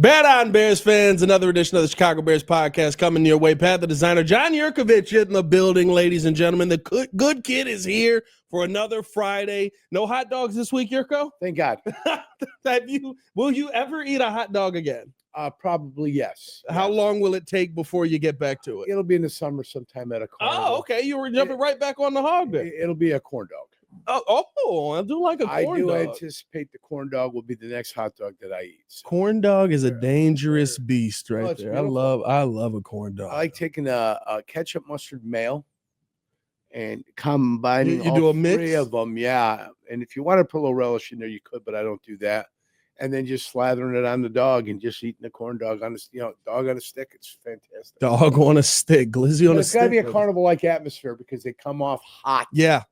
Bet on Bears fans, another edition of the Chicago Bears podcast coming your way. Pat the Designer, John Jurkovic in the building, ladies and gentlemen. The good kid is here for another Friday. No hot dogs this week, Jurko? Thank God. Will you ever eat a hot dog again? Probably yes. How long will it take before you get back to it? It'll be in the summer sometime at a carnival. Oh, okay. You were jumping right back on the hog there. It'll be a corn dog. Oh, I do like a corn dog. I do anticipate the corn dog will be the next hot dog that I eat. So. Corn dog is a dangerous beast right there. Beautiful. I love a corn dog. I like taking a ketchup, mustard, mayo and combining you all do a mix? three of them. Yeah. And if you want to put a little relish in there, you could, but I don't do that. And then just slathering it on the dog and just eating the corn dog on a, dog on a stick. It's fantastic. Dog on a stick, glizzy on a stick. It's got to be a carnival-like atmosphere because they come off hot. Yeah.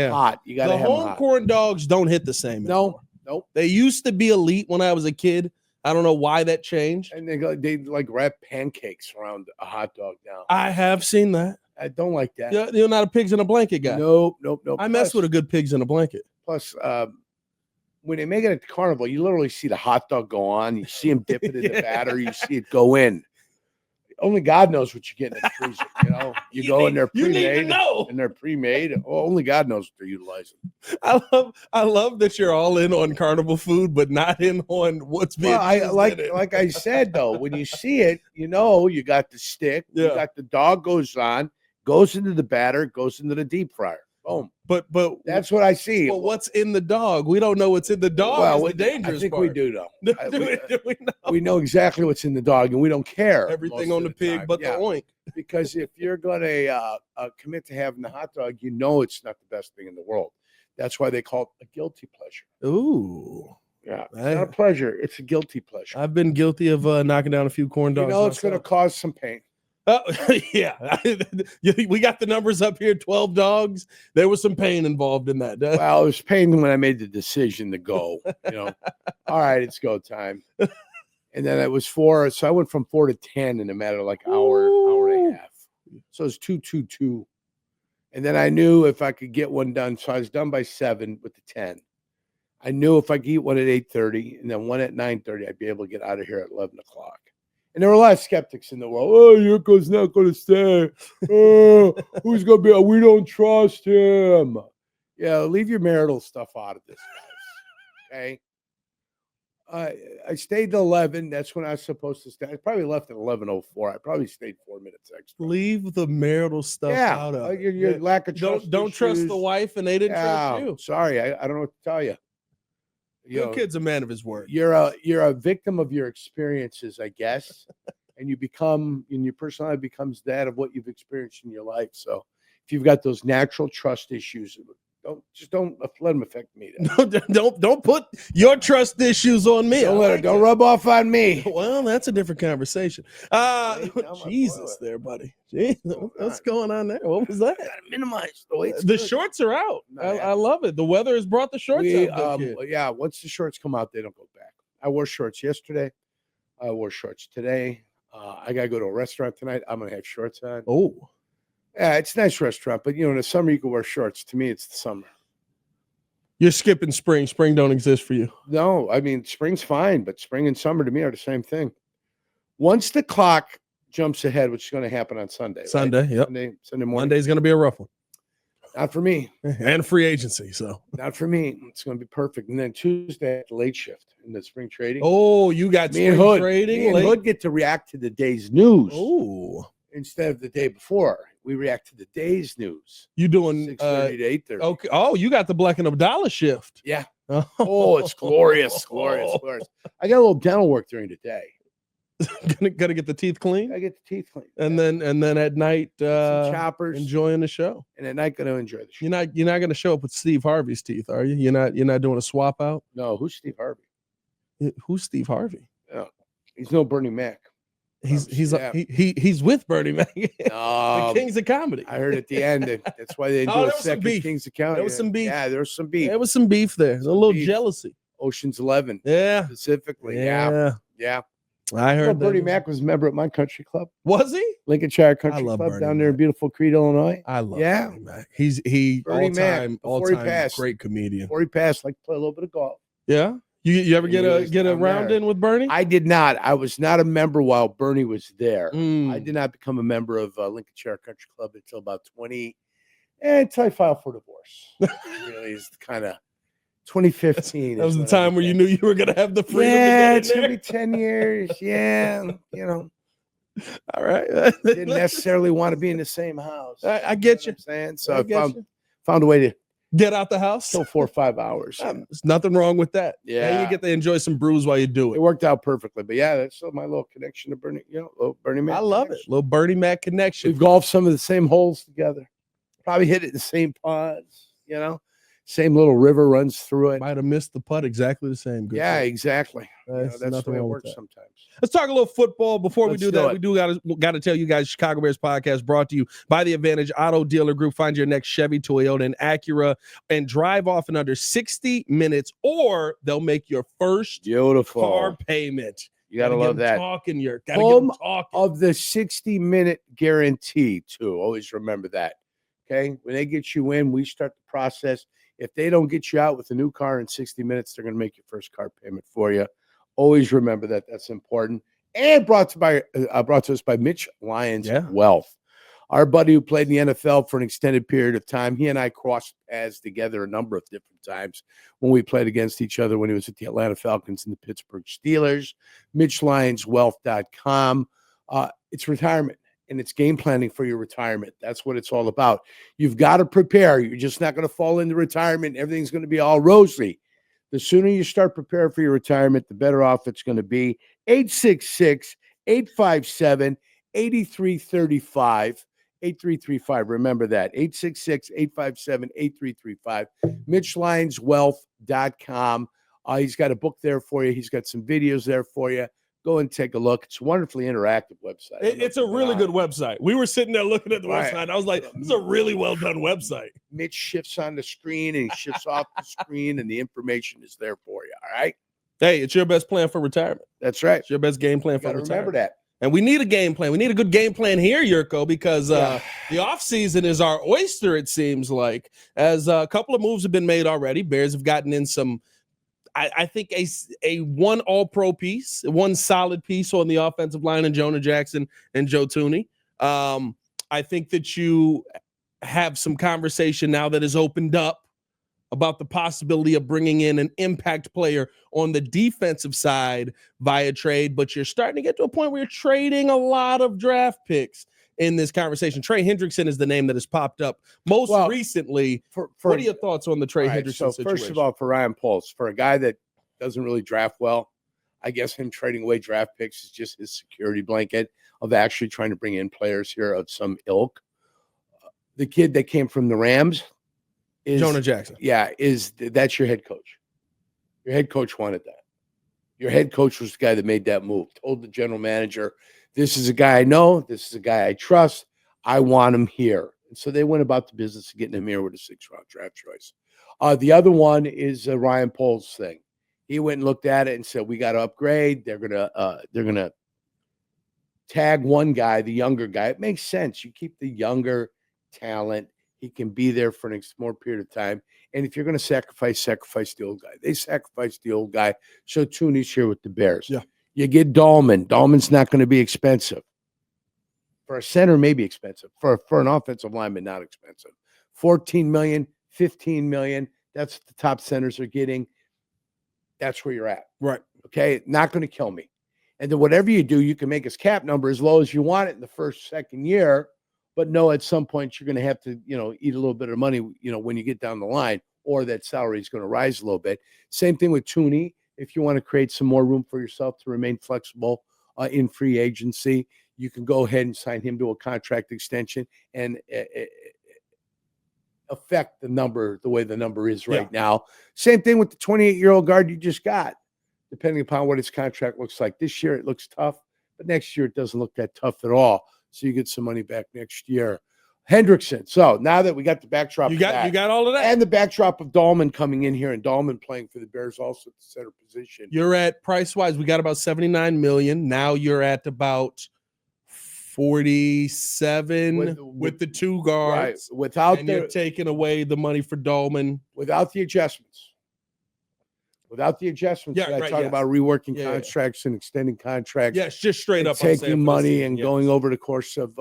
Hot. You got to have the home corn dogs don't hit the same. No. Nope. They used to be elite when I was a kid. I don't know why that changed. And they wrap pancakes around a hot dog now. I have seen that. I don't like that. You're not a pigs in a blanket guy. Nope. I mess with a good pigs in a blanket. Plus, when they make it at the carnival, you literally see the hot dog go on. You see them dip it in the batter. You see it go in. Only God knows what you get in the freezer. You go in there pre-made, and they're pre-made. Only God knows what they're utilizing. I love that you're all in on carnival food, but not in on what's being. Well, like I said though, when you see it, you got the stick. Yeah. You got the dog goes into the batter, goes into the deep fryer. Boom. But that's what I see. Well, what's in the dog? We don't know what's in the dog. Well, the dangerous I think part. we do know. do we know? We know exactly what's in the dog, and we don't care. Everything on the pig, but the oink. Because if you're going to commit to having the hot dog, it's not the best thing in the world. That's why they call it a guilty pleasure. Ooh. Yeah, it's not a pleasure. It's a guilty pleasure. I've been guilty of knocking down a few corn dogs. It's going to cause some pain. Yeah. We got the numbers up here, 12 dogs. There was some pain involved in that. Well, it was pain when I made the decision to go. All right, it's go time. And then it was 4. So I went from 4 to 10 in a matter of hour and a half. So it was 2-2-2. And then I knew if I could get one done. So I was done by 7 with the 10. I knew if I could eat one at 8:30 and then one at 9:30, I'd be able to get out of here at 11 o'clock. And there were a lot of skeptics in the world. Oh, Jurko's not going to stay. Oh, who's going to be? We don't trust him. Yeah, leave your marital stuff out of this, guys. Okay. I stayed to 11. That's when I was supposed to stay. I probably left at 11:04. I probably stayed 4 minutes extra. Leave the marital stuff out of it. Your lack of trust. Don't trust the wife, and they didn't trust you. Sorry, I don't know what to tell you. Good kid's a man of his word. You're a victim of your experiences, I guess, and your personality becomes that of what you've experienced in your life. So if you've got those natural trust issues, don't let them affect me. Don't put your trust issues on me. Don't rub off on me. Well, that's a different conversation. Jesus, there, buddy. Jeez, what's going on there? What was that? Gotta minimize the weight. The shorts are out. I love it. The weather has brought the shorts out. Yeah, once the shorts come out, they don't go back. I wore shorts yesterday. I wore shorts today. I gotta go to a restaurant tonight. I'm gonna have shorts on. Oh. Yeah, it's a nice restaurant, but in the summer you can wear shorts. To me, it's the summer. You're skipping spring. Spring don't exist for you. No, I mean spring's fine, but spring and summer to me are the same thing. Once the clock jumps ahead, which is going to happen on Sunday. Sunday, right? yep. Sunday morning. Monday's going to be a rough one. Not for me. And free agency, so. Not for me. It's going to be perfect. And then Tuesday, the late shift in the spring trading. Oh, you got spring trading? Me and Hood get to react to the day's news. Oh. Instead of the day before. We react to the day's news. You doing 6:30 to 8:30. Okay. Oh, you got the Black and Abdallah shift. Yeah. Oh, it's glorious. Glorious. I got a little dental work during the day. Gotta get the teeth clean. I get the teeth clean. And then at night, some choppers, enjoying the show. And at night, gonna enjoy the show. You're not gonna show up with Steve Harvey's teeth, are you? You're not doing a swap out. No, who's Steve Harvey? Who's Steve Harvey? No, he's no Bernie Mac. He's with Bernie Mac. The Kings of Comedy. I heard at the end that's why they do a second Kings of Comedy. There was some beef. Yeah, there was some beef. There was some beef there. A little jealousy. Ocean's 11. Yeah. Specifically. Yeah. I heard Bernie Mac was a member at my country club. Was he? Lincolnshire Country Club Bernie down there in beautiful Crete, Illinois. I love Bernie Mac. He Bernie all time great comedian. Before he passed, like play a little bit of golf. Yeah. You ever And he was get a down round there. in with Bernie? I did not. I was not a member while Bernie was there. I Mm. did not become a member of Lincolnshire Country Club until about 20, until I filed for divorce. Really is kind of 2015. That was is the when I time where you became- knew you were going to have the freedom Yeah, to it's get in gonna there. be 10 years. Yeah, you know, All right. didn't necessarily want to be in the same house. I get You know you. what I'm saying? So I I get you. found a way to Get out the house. kill 4 or 5 hours. Yeah. There's nothing wrong with that. And you Yeah. get to enjoy some brews while you do It it. worked out perfectly. But yeah, that's my little connection to Bernie, little Bernie Mac I love it. connection. Little Bernie Mac connection. We've golfed some of the same holes together. Probably hit it in the same pods, same little river runs through it. Might have missed the putt exactly the same. Good Yeah, point. exactly. That's That's the nothing way it wrong with works that. sometimes. Let's talk a little football. Before Let's we do do that, it. we do got to tell you guys, Chicago Bears podcast brought to you by the Advantage Auto Dealer Group. Find your next Chevy, Toyota, and Acura and drive off in under 60 minutes, or they'll make your first Beautiful car payment. You gotta get love 'em that. Talking, you're gotta Home get 'em talking. of the 60-minute guarantee, too. Always remember that. Okay, when they get you in, we start the process. If they don't get you out with a new car in 60 minutes, they're going to make your first car payment for you. Always remember that. That's important. And brought to us by Mitch Lyons Wealth. Our buddy who played in the NFL for an extended period of time, he and I crossed paths together a number of different times when we played against each other when he was at the Atlanta Falcons and the Pittsburgh Steelers. MitchLyonsWealth.com. It's retirement. And it's game planning for your retirement. That's what it's all about. You've got to prepare. You're just not going to fall into retirement. Everything's going to be all rosy. The sooner you start preparing for your retirement, the better off it's going to be. 866-857-8335. 8335. Remember that. 866-857-8335. MitchLyonsWealth.com. He's got a book there for you. He's got some videos there for you. Go and take a look. It's a wonderfully interactive website. It's a really good website. We were sitting there looking at the website. I was like, this is a really well done website. Mitch shifts on the screen and he shifts off the screen, and the information is there for you. All right. Hey, it's your best plan for retirement. That's right. It's your best game plan for retirement. Remember that. And we need a game plan. We need a good game plan here, Jurko, because the offseason is our oyster, it seems like. As a couple of moves have been made already. Bears have gotten in some, I think, a one all-pro piece, one solid piece on the offensive line in Jonah Jackson and Joe Thuney. I think that you have some conversation now that has opened up about the possibility of bringing in an impact player on the defensive side via trade, but you're starting to get to a point where you're trading a lot of draft picks in this conversation. Trey Hendrickson is the name that has popped up most recently. What are your thoughts on the Trey Hendrickson situation? First of all, for Ryan Poles, for a guy that doesn't really draft well, I guess him trading away draft picks is just his security blanket of actually trying to bring in players here of some ilk. The kid that came from the Rams is Jonah Jackson. Yeah, that's your head coach. Your head coach wanted that. Your head coach was the guy that made that move, told the general manager, this is a guy I know, this is a guy I trust, I want him here. And so they went about the business of getting him here with a 6th-round draft choice. The other one is Ryan Poles' thing. He went and looked at it and said, we got to upgrade. They're gonna tag one guy, the younger guy. It makes sense. You keep the younger talent. He can be there for an more period of time. And if you're going to sacrifice the old guy. They sacrificed the old guy. So Thuney's here with the Bears. Yeah. You get Dahlman. Dahlman's not going to be expensive. For a center, maybe expensive. For an offensive lineman, not expensive. $14 million, $15 million. That's what the top centers are getting. That's where you're at. Right. Okay. Not going to kill me. And then whatever you do, you can make his cap number as low as you want it in the first, second year. But no, at some point you're going to have to, eat a little bit of money, when you get down the line, or that salary is going to rise a little bit. Same thing with Thuney. If you want to create some more room for yourself to remain flexible in free agency, you can go ahead and sign him to a contract extension and affect the number the way the number is right now. Same thing with the 28-year-old guard you just got, depending upon what his contract looks like. This year it looks tough, but next year it doesn't look that tough at all. So you get some money back next year. Hendrickson. So now that we got the backdrop, you got all of that, and the backdrop of Dahlman coming in here, and Dahlman playing for the Bears also at the center position. You're at price-wise, we got about $79 million. Now you're at about 47 with the two guards. Right. You're taking away the money for Dahlman without the adjustments. without the adjustments. Yeah, I right, talk yes. about reworking Yeah, yeah. contracts and extending contracts. Yes, just straight and up I'm saying taking for the money season, and yes. going over the course of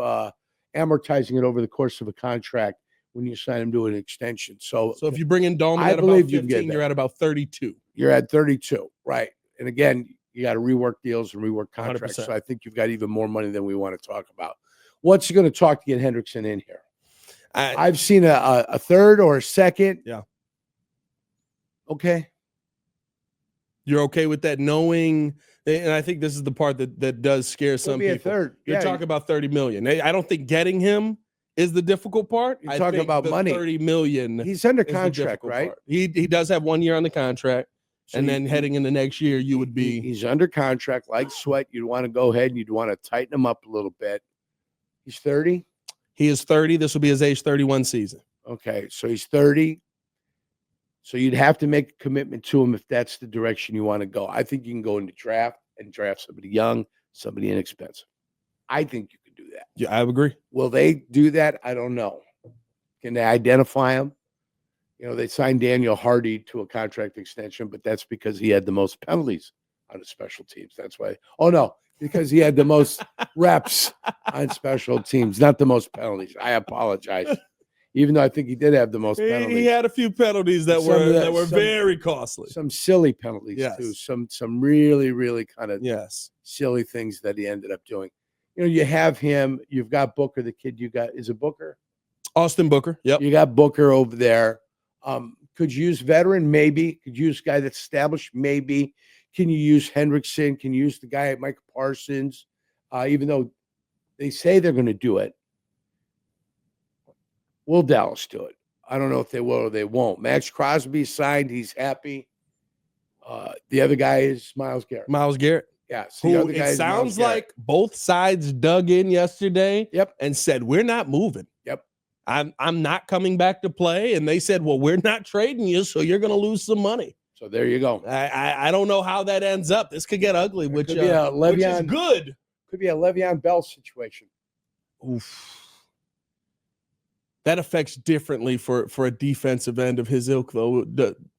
amortizing it over the course of a contract when you sign them to an extension. So if you bring in Dolman I at about believe you can 15, get you're that. at about 32. You're at 32, right? And again, you got to rework deals and rework contracts. 100%. So I think you've got even more money than we want to talk about. What's going to talk to get Hendrickson in here? I've seen a third or a second. Yeah. Okay. You're okay with that, knowing, and I think this is the part that does scare some be a people. third. You're talking about 30 million. I don't think getting him is the difficult part. You're talking about money. 30 million. He's under is the contract, difficult right? part. He does have 1 year on the contract. So and then heading into next year, you would be. He's under contract, like Sweat. You'd want to go ahead and you'd want to tighten him up a little bit. He's 30. He is 30. This will be his age 31 season. Okay, so he's 30. So you'd have to make a commitment to him if that's the direction you want to go. I think you can go into draft and draft somebody young, somebody inexpensive. I think you can do that. Yeah, I agree. Will they do that? I don't know. Can they identify him? You know, they signed Daniel Hardy to a contract extension, but that's because he had the most penalties on the special teams. That's why. Oh, no, because he had the most reps on special teams, not the most penalties. I apologize. Even though I think he did have the most penalties. He had a few penalties that were very costly. Some silly penalties, too. Some really, really kind of silly things that he ended up doing. You know, you have him. You've got Booker, the kid you got. Is it Booker? Austin Booker. Yep. You got Booker over there. Could you use veteran? Maybe. Could you use a guy that's established? Maybe. Can you use Hendrickson? Can you use the guy at Mike Parsons? Even though they say they're going to do it. Will Dallas do it? I don't know if they will or they won't. Max Crosby signed. He's happy. The other guy is Myles Garrett. Myles Garrett. Yeah. Who it sounds like both sides dug in yesterday and said, we're not moving. Yep. I'm not coming back to play. And they said, well, we're not trading you, so you're going to lose some money. So there you go. I don't know how that ends up. This could get ugly, which is good. Could be a Le'Veon Bell situation. Oof. That affects differently for a defensive end of his ilk, though,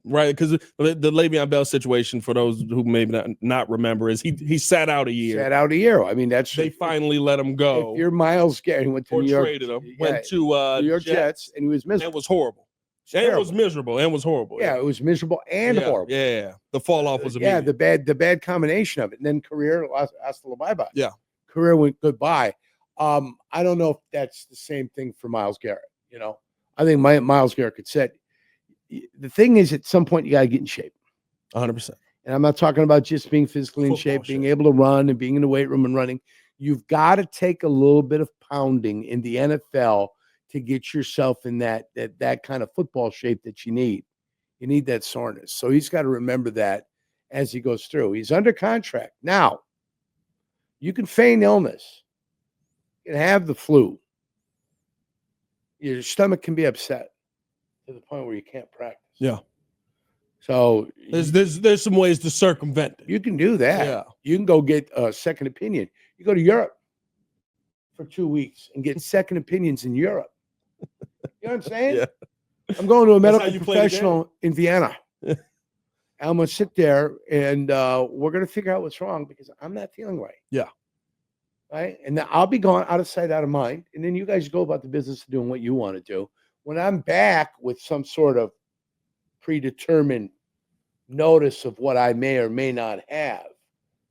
right? Because the Le'Veon Bell situation, for those who may not remember, is he sat out a year. I mean, they finally let him go. If you're Myles Garrett, went to New York, traded him, went to New York Jets, and he was miserable. It was horrible. It was miserable and was horrible. Yeah, it was miserable and horrible. Yeah, the fall off was immediate. the bad combination of it, and then career hasta la bye-bye. Yeah, career went goodbye. I don't know if that's the same thing for Myles Garrett. You know, I think Myles Garrett could set. The thing is, at some point, you got to get in shape. 100%. And I'm not talking about just being physically in shape, being able to run and being in the weight room and running. You've got to take a little bit of pounding in the NFL to get yourself in that kind of football shape that you need. You need that soreness. So he's got to remember that as he goes through. He's under contract. Now, you can feign illness. You can have the flu. Your stomach can be upset to the point where you can't practice. Yeah. So there's some ways to circumvent it. You can do that. Yeah. You can go get a second opinion. You go to Europe for 2 weeks and get second opinions in Europe. You know what I'm saying? Yeah. I'm going to a medical professional in Vienna. I'm going to sit there and we're going to figure out what's wrong because I'm not feeling right. Yeah. Right. And then I'll be gone out of sight, out of mind. And then you guys go about the business of doing what you want to do. When I'm back with some sort of predetermined notice of what I may or may not have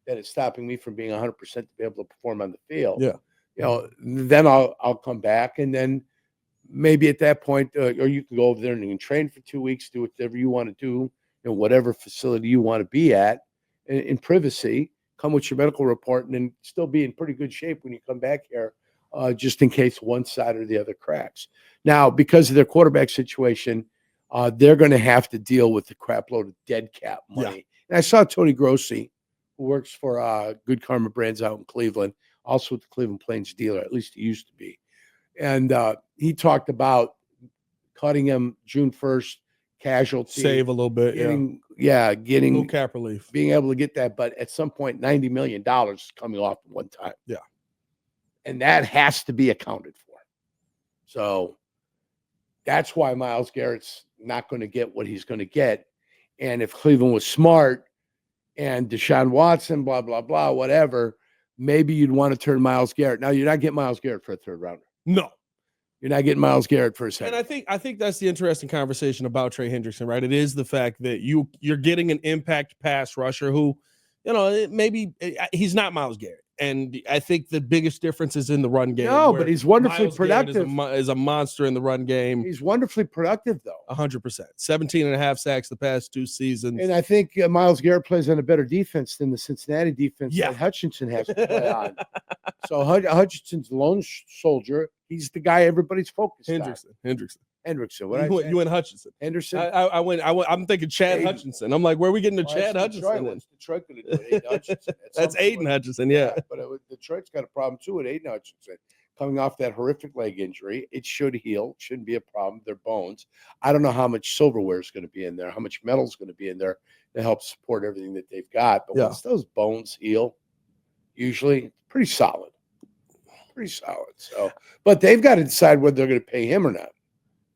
that is stopping me from being 100% to be able to perform on the field. Yeah. You know, then I'll come back and then maybe at that point, or you can go over there and you can train for 2 weeks, do whatever you want to do in whatever facility you want to be at in privacy. Come with your medical report and then still be in pretty good shape when you come back here, just in case one side or the other cracks. Now, because of their quarterback situation, they're going to have to deal with the crap load of dead cap money. Yeah. And I saw Tony Grossi, who works for Good Karma Brands out in Cleveland, also with the Cleveland Plains dealer, at least he used to be. And he talked about cutting him June 1st, casualty. Save a little bit, getting little cap relief. Being able to get that, but at some point, $90 million is coming off at one time. Yeah. And that has to be accounted for. So that's why Myles Garrett's not going to get what he's going to get. And if Cleveland was smart and Deshaun Watson, blah, blah, blah, whatever, maybe you'd want to turn Myles Garrett. Now, you're not getting Myles Garrett for a third rounder. No. You're not getting Myles Garrett for a second. And I think that's the interesting conversation about Trey Hendrickson, right? It is the fact that you're getting an impact pass rusher who, maybe he's not Myles Garrett. And I think the biggest difference is in the run game. No, but he's wonderfully Myles Garrett productive. Is a monster in the run game. He's wonderfully productive, though. 100%. 17 and a half sacks the past 2 seasons. And I think Myles Garrett plays on a better defense than the Cincinnati defense that Hutchinson has to play on. So Hutchinson's a lone soldier. He's the guy everybody's focused on. Hendrickson. What you went Hutchinson. Henderson. I'm thinking Chad Aiden. Hutchinson. I'm like, where are we getting to Chad Hutchinson? What's Detroit going to do? Aiden Hutchinson. That's Aiden Hutchinson, yeah. But Detroit's got a problem too with Aiden Hutchinson. Coming off that horrific leg injury, it should heal. Shouldn't be a problem. They're bones. I don't know how much silverware is going to be in there, how much metal is going to be in there to help support everything that they've got. But once those bones heal, usually pretty solid. So, but they've got to decide whether they're going to pay him or not.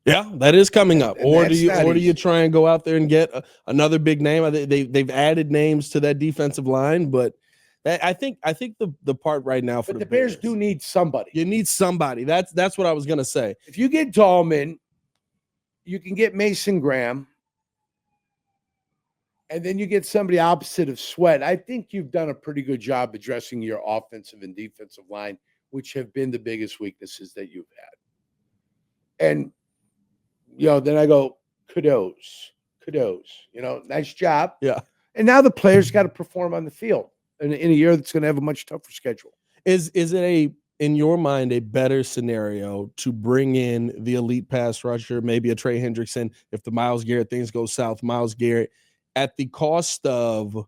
Yeah, that is coming up. And or do you try and go out there and get another big name? They've added names to that defensive line, but I think the part right now for the Bears do need somebody. You need somebody. That's what I was gonna say. If you get Dahlman, you can get Mason Graham, and then you get somebody opposite of Sweat. I think you've done a pretty good job addressing your offensive and defensive line, which have been the biggest weaknesses that you've had. And then I go, kudos. Nice job. Yeah. And now the players got to perform on the field in a year that's going to have a much tougher schedule. Is it in your mind, a better scenario to bring in the elite pass rusher, maybe a Trey Hendrickson, if the Myles Garrett things go south, Myles Garrett, at the cost of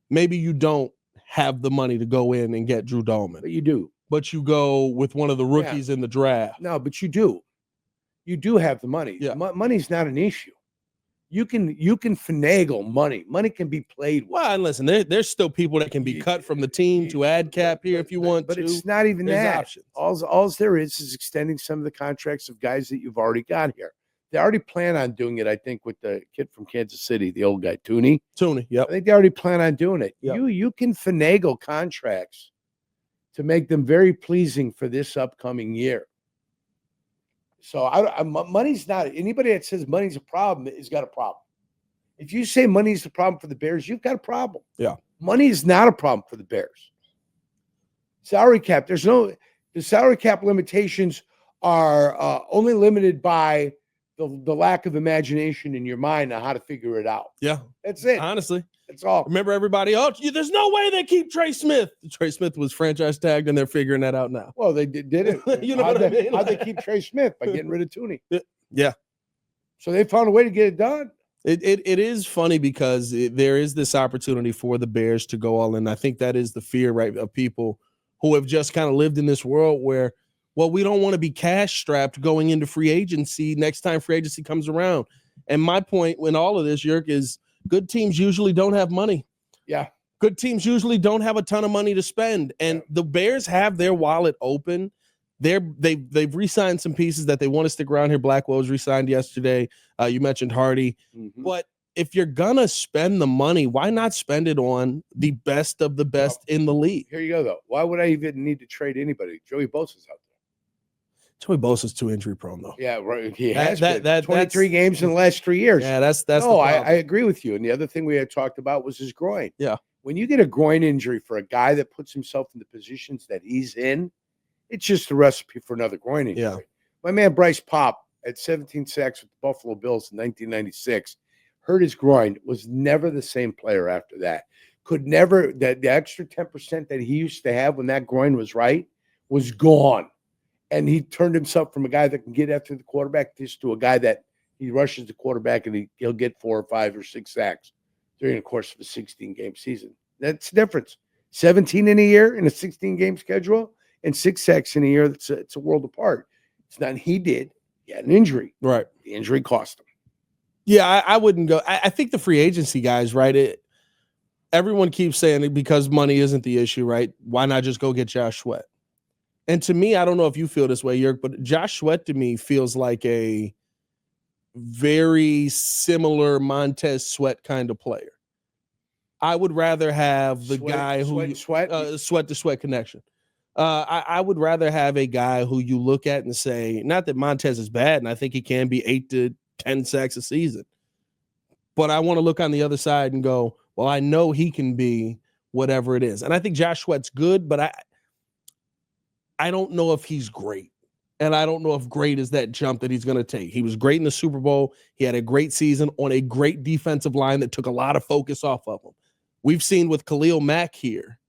maybe you don't have the money to go in and get Drew Dahlman? But you do. But you go with one of the rookies in the draft. No, but you do. You do have the money. Yeah. Money's not an issue. You can finagle money. Money can be played with. Well, and listen, there's still people that can be cut from the team to add cap here if you want but to. But it's not even that. Options. All there is extending some of the contracts of guys that you've already got here. They already plan on doing it, I think, with the kid from Kansas City, the old guy, Tooney, yep. I think they already plan on doing it. Yep. You can finagle contracts to make them very pleasing for this upcoming year. So money's not – anybody that says money's a problem has got a problem. If you say money's the problem for the Bears, you've got a problem. Yeah. Money is not a problem for the Bears. Salary cap, the salary cap limitations are only limited by the lack of imagination in your mind on how to figure it out. Yeah. That's it. Honestly. That's all. Remember everybody, there's no way they keep Trey Smith. Trey Smith was franchise tagged, and they're figuring that out now. Well, they did it. You know what I mean? How'd they keep Trey Smith? By getting rid of Tooney. Yeah. So they found a way to get it done. It is funny because there is this opportunity for the Bears to go all in. I think that is the fear, right, of people who have just kind of lived in this world where, well, we don't want to be cash strapped going into free agency next time free agency comes around. And my point in all of this, Yerk, is good teams usually don't have money. Yeah. Good teams usually don't have a ton of money to spend. And the Bears have their wallet open. They've re-signed some pieces that they want to stick around here. Blackwell was re-signed yesterday. You mentioned Hardy. Mm-hmm. But if you're going to spend the money, why not spend it on the best of the best in the league? Here you go, though. Why would I even need to trade anybody? Joey Bosa's out there. Joey Bosa's too injury prone, though. Yeah, right. He has been 23 games in the last 3 years. Yeah, that's no, I agree with you. And the other thing we had talked about was his groin. Yeah. When you get a groin injury for a guy that puts himself in the positions that he's in, it's just a recipe for another groin injury. Yeah. My man Bryce Pop at 17 sacks with the Buffalo Bills in 1996 hurt his groin, was never the same player after that. Could never, the extra 10% that he used to have when that groin was right was gone. And he turned himself from a guy that can get after the quarterback just to a guy that he rushes the quarterback and he'll get 4 or 5 or 6 sacks during the course of a 16-game season. That's the difference. 17 in a year in a 16-game schedule and 6 sacks in a year, it's a world apart. It's not he did. He had an injury. Right. The injury cost him. Yeah, I wouldn't go. I think the free agency guys, right? Everyone keeps saying it because money isn't the issue, right? Why not just go get Josh Sweat? And to me, I don't know if you feel this way, Yerk, but Josh Sweat to me feels like a very similar Montez Sweat kind of player. I would rather have the guy who sweat to sweat connection. I would rather have a guy who you look at and say, not that Montez is bad, and I think he can be 8 to 10 sacks a season, but I want to look on the other side and go, well, I know he can be whatever it is. And I think Josh Sweat's good, but I don't know if he's great. And I don't know if great is that jump that he's going to take. He was great in the Super Bowl. He had a great season on a great defensive line that took a lot of focus off of him. We've seen with Khalil Mack here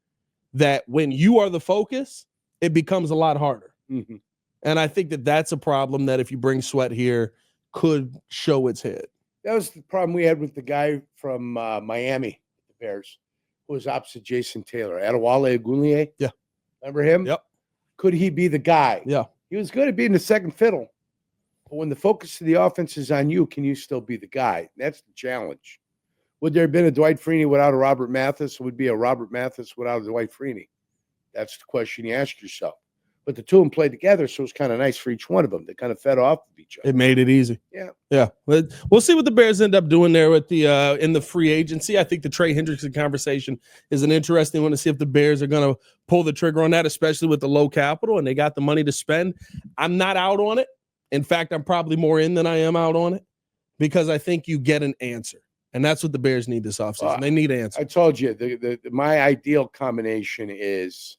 that when you are the focus, it becomes a lot harder. Mm-hmm. And I think that that's a problem that if you bring Sweat here could show its head. That was the problem we had with the guy from Miami, the Bears, who was opposite Jason Taylor. Adewale Ogunleye. Yeah. Remember him? Yep. Could he be the guy? Yeah. He was good at being the second fiddle. But when the focus of the offense is on you, can you still be the guy? That's the challenge. Would there have been a Dwight Freeney without a Robert Mathis? Would be a Robert Mathis without a Dwight Freeney? That's the question you ask yourself. But the two of them played together, so it was kind of nice for each one of them. They kind of fed off of each other. It made it easy. Yeah. Yeah. We'll see what the Bears end up doing there with the in the free agency. I think the Trey Hendrickson conversation is an interesting one to see if the Bears are going to pull the trigger on that, especially with the low capital and they got the money to spend. I'm not out on it. In fact, I'm probably more in than I am out on it because I think you get an answer. And that's what the Bears need this offseason. They need answers. I told you, my ideal combination is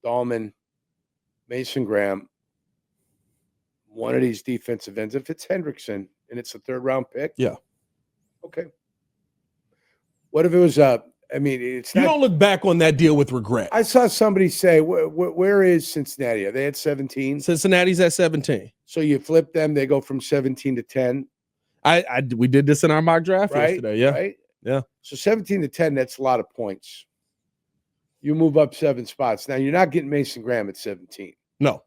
Dahlman, Mason Graham, one of these defensive ends. If it's Hendrickson and it's a third-round pick, yeah, okay. What if it was it's you not, don't look back on that deal with regret. I saw somebody say, where is Cincinnati? Are they at 17? Cincinnati's at 17. So you flip them, they go from 17 to 10. We did this in our mock draft yesterday. Yeah. Right? Yeah. So 17 to 10, that's a lot of points. You move up 7 spots. Now you're not getting Mason Graham at 17. No.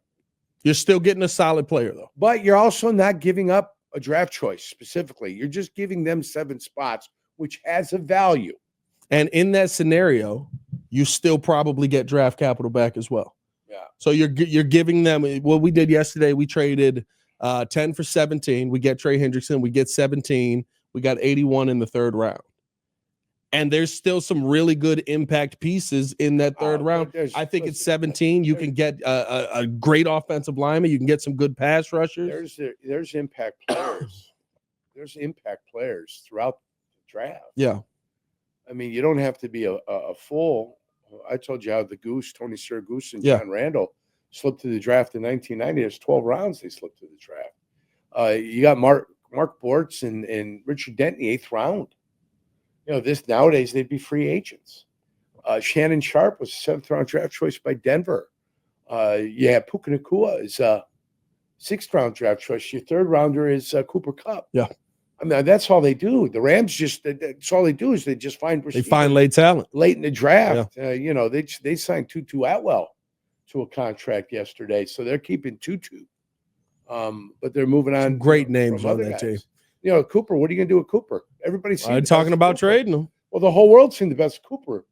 You're still getting a solid player, though. But you're also not giving up a draft choice specifically. You're just giving them 7 spots, which has a value. And in that scenario, you still probably get draft capital back as well. Yeah. So you're giving them what we did yesterday. We traded 10 for 17. We get Trey Hendrickson. We get 17. We got 81 in the third round. And there's still some really good impact pieces in that third round. I think it's 17. You can get a great offensive lineman. You can get some good pass rushers. There's impact players. There's impact players throughout the draft. Yeah. I mean, you don't have to be a full. I told you how the Goose, Tony Siragusa, and Yeah. John Randall slipped to the draft in 1990. There's 12 rounds they slipped to the draft. You got Mark Bortz and Richard Dent in the 8th round. You know, this nowadays they'd be free agents. Shannon Sharp was a 7th round draft choice by Denver. Puka Nacua is a 6th round draft choice. Your 3rd rounder is Cooper Kupp. Yeah. I mean, that's all they do. The Rams that's all they do is they just find receivers. They find late talent. Late in the draft. Yeah. They signed Tutu Atwell to a contract yesterday, so they're keeping Tutu. But they're moving on. Some great names on that team. You know, Cooper, what are you going to do with Cooper? Everybody's talking about trading him. Well, the whole world's seen the best of Cooper.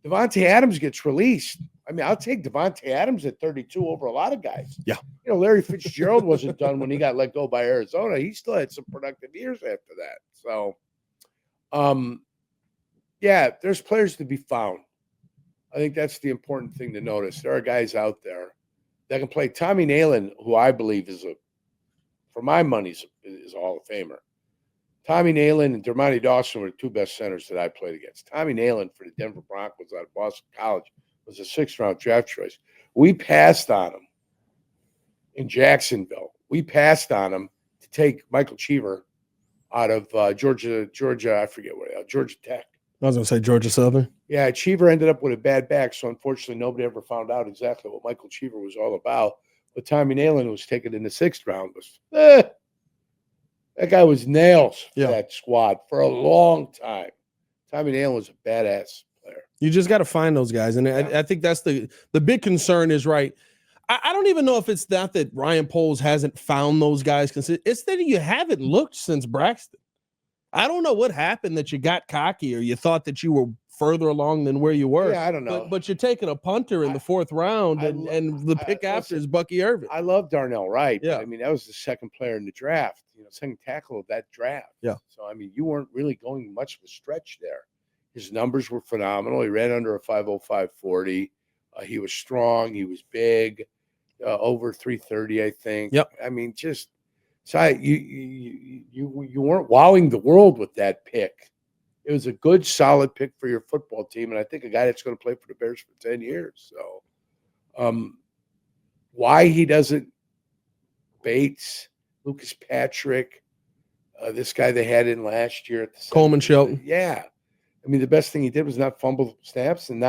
Devontae Adams gets released. I mean, I'll take Devontae Adams at 32 over a lot of guys. Yeah. You know, Larry Fitzgerald wasn't done when he got let go by Arizona. He still had some productive years after that. So, there's players to be found. I think that's the important thing to notice. There are guys out there that can play. Tommy Nalen, who I believe for my money, is a Hall of Famer. Tommy Nalen and Dermontti Dawson were the 2 best centers that I played against. Tommy Nalen for the Denver Broncos out of Boston College was a 6th round draft choice. We passed on him in Jacksonville. We passed on him to take Michael Cheever out of Georgia, I forget where, Georgia Tech. I was going to say Georgia Southern. Yeah, Cheever ended up with a bad back, so unfortunately nobody ever found out exactly what Michael Cheever was all about. But Tommy Nalen was taken in the 6th round. That guy was nails for that squad for a long time. Tommy Nalen was a badass player. You just got to find those guys. And I think that's the big concern is, right, I don't even know if it's not that Ryan Poles hasn't found those guys. It's that you haven't looked since Braxton. I don't know what happened that you got cocky or you thought that you were further along than where you were. Yeah, I don't know. But you're taking a punter in the 4th round, and the pick after is Bucky Irvin. I love Darnell Wright. Yeah. I mean, that was the 2nd player in the draft. second tackle of that draft. Yeah. So, I mean, you weren't really going much of a stretch there. His numbers were phenomenal. He ran under a 5.05 40. He was strong. He was big, over 330, I think. Yep. I mean, just so you weren't wowing the world with that pick. It was a good, solid pick for your football team, and I think a guy that's going to play for the Bears for 10 years. So, why he doesn't Bates, Lucas Patrick, this guy they had in last year at the Coleman Shelton. Yeah. I mean, the best thing he did was not fumble snaps and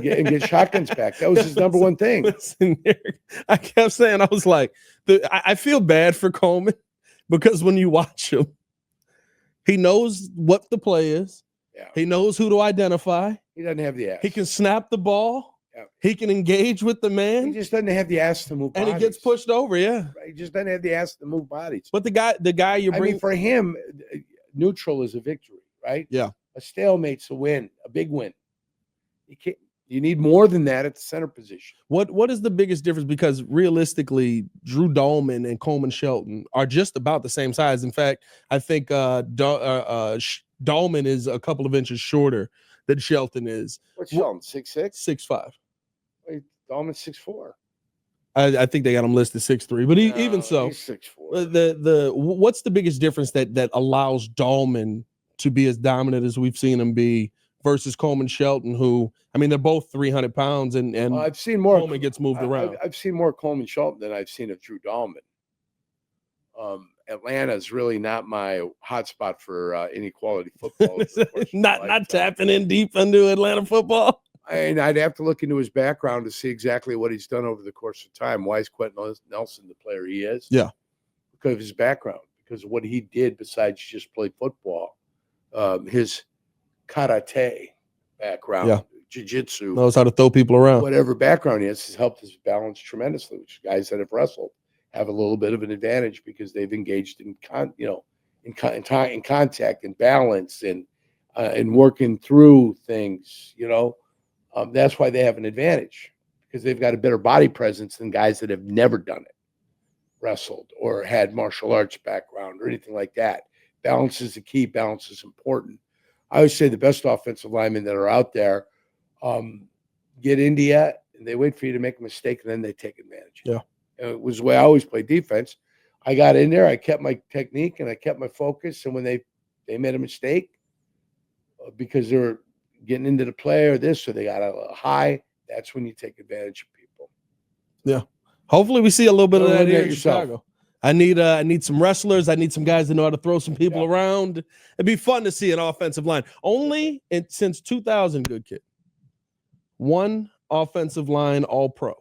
get shotguns back. That was his number one thing. Listen, I kept saying, I was like, I feel bad for Coleman because when you watch him, he knows what the play is. Yeah. He knows who to identify. He doesn't have the ass. He can snap the ball. Yeah. He can engage with the man. He just doesn't have the ass to move and bodies. He gets pushed over, yeah. Right? He just doesn't have the ass to move bodies. But the guy you bring. I mean, for him, neutral is a victory, right? Yeah. A stalemate's a win, a big win. You need more than that at the center position. What is the biggest difference? Because realistically, Drew Dahlman and Coleman Shelton are just about the same size. In fact, I think Dahlman is a couple of inches shorter than Shelton is. What's Shelton? 6'6"? 6'5". Wait, Dahlman's 6'4". I think they got him listed 6'3", but even so, he's 6'4". What's the biggest difference that allows Dahlman to be as dominant as we've seen him be versus Coleman Shelton, who, I mean, they're both 300 pounds, and I've seen more. Coleman gets moved around. I've seen more Coleman Shelton than I've seen of Drew Dahlman. Atlanta is really not my hotspot for inequality football. not tapping in deep into Atlanta football. And I'd have to look into his background to see exactly what he's done over the course of time. Why is Quentin Nelson the player he is? Yeah. Because of his background, because of what he did besides just play football. His karate background, jiu-jitsu. Knows how to throw people around. Whatever background he has helped his balance tremendously, which guys that have wrestled have a little bit of an advantage because they've engaged in contact and balance and working through things, that's why they have an advantage, because they've got a better body presence than guys that have never done it, wrestled or had martial arts background or anything like that. Balance is the key. Balance is important. I always say the best offensive linemen that are out there get into you, and they wait for you to make a mistake, and then they take advantage. Yeah. And it was the way I always played defense. I got in there, I kept my technique, and I kept my focus, and when they made a mistake because they were getting into the play or this, or they got a high, that's when you take advantage of people. Yeah. Hopefully we see a little bit of that here in Chicago. I need some wrestlers. I need some guys that know how to throw some people around. It'd be fun to see an offensive line. Only since 2000, good kid. One offensive line All-Pro.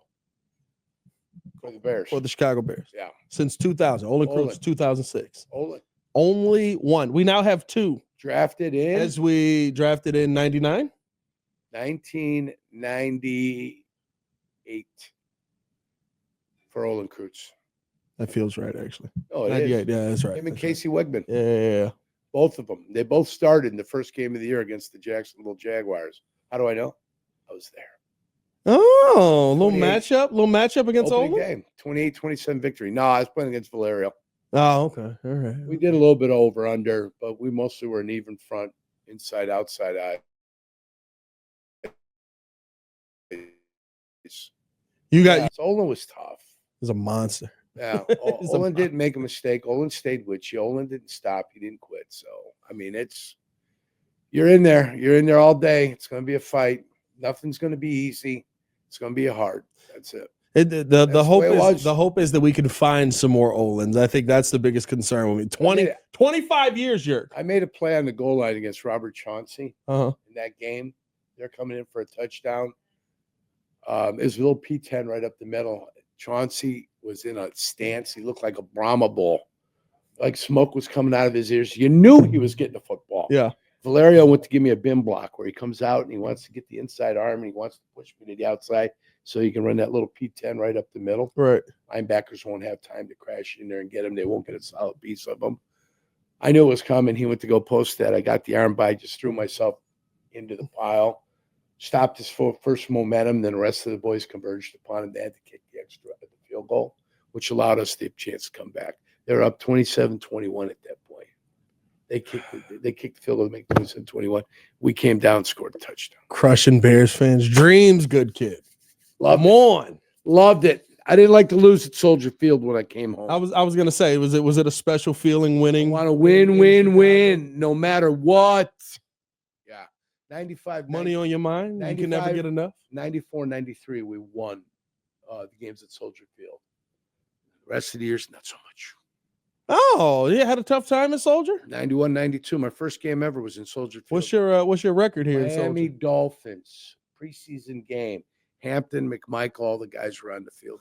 For the Bears. For the Chicago Bears. Yeah. Since 2000. Olin Kreutz, 2006. Olin. Only one. We now have two. Drafted in? As we drafted in 99? 1998. For Olin Kreutz. That feels right, actually. Oh, it is. Yeah, that's right. Him and Casey Wegman. Yeah. Both of them. They both started in the first game of the year against the Jacksonville Jaguars. How do I know? I was there. Oh, little matchup against Olin? Game. 28-27 victory. No, I was playing against Valerio. Oh, okay. All right. We did a little bit over under, but we mostly were an even front, inside, outside eye. Olin was tough. He's a monster. Yeah. Olin didn't make a mistake. Olin stayed with you. Olin didn't stop. He didn't quit. So, I mean, you're in there. You're in there all day. It's going to be a fight. Nothing's going to be easy. It's going to be hard. That's it. The hope is that we can find some more Olins. I think that's the biggest concern with me. 25 years, Jurk. I made a play on the goal line against Robert Chauncey in that game. They're coming in for a touchdown. It was a little P10 right up the middle. Chauncey was in a stance. He looked like a Brahma bull. Like smoke was coming out of his ears. You knew he was getting a football. Yeah. Valerio went to give me a bin block where he comes out and he wants to get the inside arm and he wants to push me to the outside so he can run that little P10 right up the middle. Right. Linebackers won't have time to crash in there and get him. They won't get a solid piece of him. I knew it was coming. He went to go post that. I got the arm by, just threw myself into the pile, stopped his first momentum. Then the rest of the boys converged upon him. They had to kick the extra at the field goal, which allowed us the chance to come back. They were up 27-21 at that point. They kicked the field goal to make 27-21. We came down, scored a touchdown. Crushing Bears fans' dreams, good kid. Come on. Loved it. I didn't like to lose at Soldier Field when I came home. I was gonna say, was it a special feeling winning? I want to win, no matter what. Yeah. 95 money on your mind. You can never get enough. 94-93, we won the games at Soldier Field. The rest of the years, not so much. Oh, yeah, had a tough time in Soldier? 91-92. My first game ever was in Soldier Field. What's your record here in Soldier? Miami Dolphins preseason game. Hampton, McMichael, all the guys were on the field.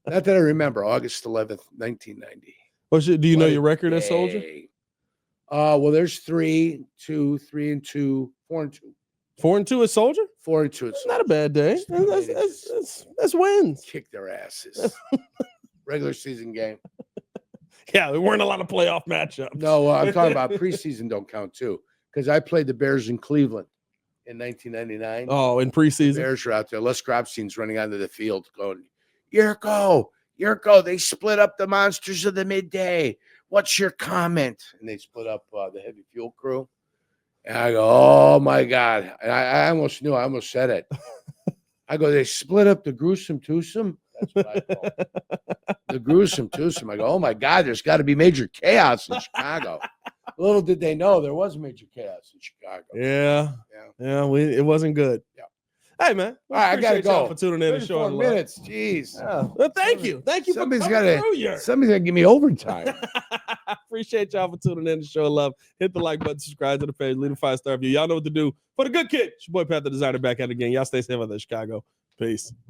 Not that I remember. August 11th, 1990. Do you know your record as Soldier? Well, there's 3-2, 3-2, 4-2. 4-2 as Soldier? 4-2 at Soldier. Not a bad day. That's wins. Kick their asses. Regular season game. Yeah, there weren't a lot of playoff matchups. No, I'm talking about preseason don't count too, because I played the Bears in Cleveland in 1999. Oh, in preseason. The Bears are out there. Les Grobstein's running onto the field going, Jurko, they split up the monsters of the midday. What's your comment? And they split up the heavy fuel crew. And I go, oh, my God. And I almost knew. I almost said it. I go, they split up the gruesome twosome. That's what I call it. The gruesome twosome. I go, oh, my God, there's got to be major chaos in Chicago. Little did they know there was major chaos in Chicago. Yeah. It wasn't good. Yeah. Hey, man. All right, I got to go. For tuning in and showing love. Minutes. Jeez. Yeah. Well, thank you. Thank you somebody's for coming through here. Somebody's got to give me overtime. Appreciate y'all for tuning in and showing love. Hit the like button, subscribe to the page, leave a 5-star review. Y'all know what to do. For the good kid, it's your boy Pat the Designer back at it again. Y'all stay safe out there, Chicago. Peace.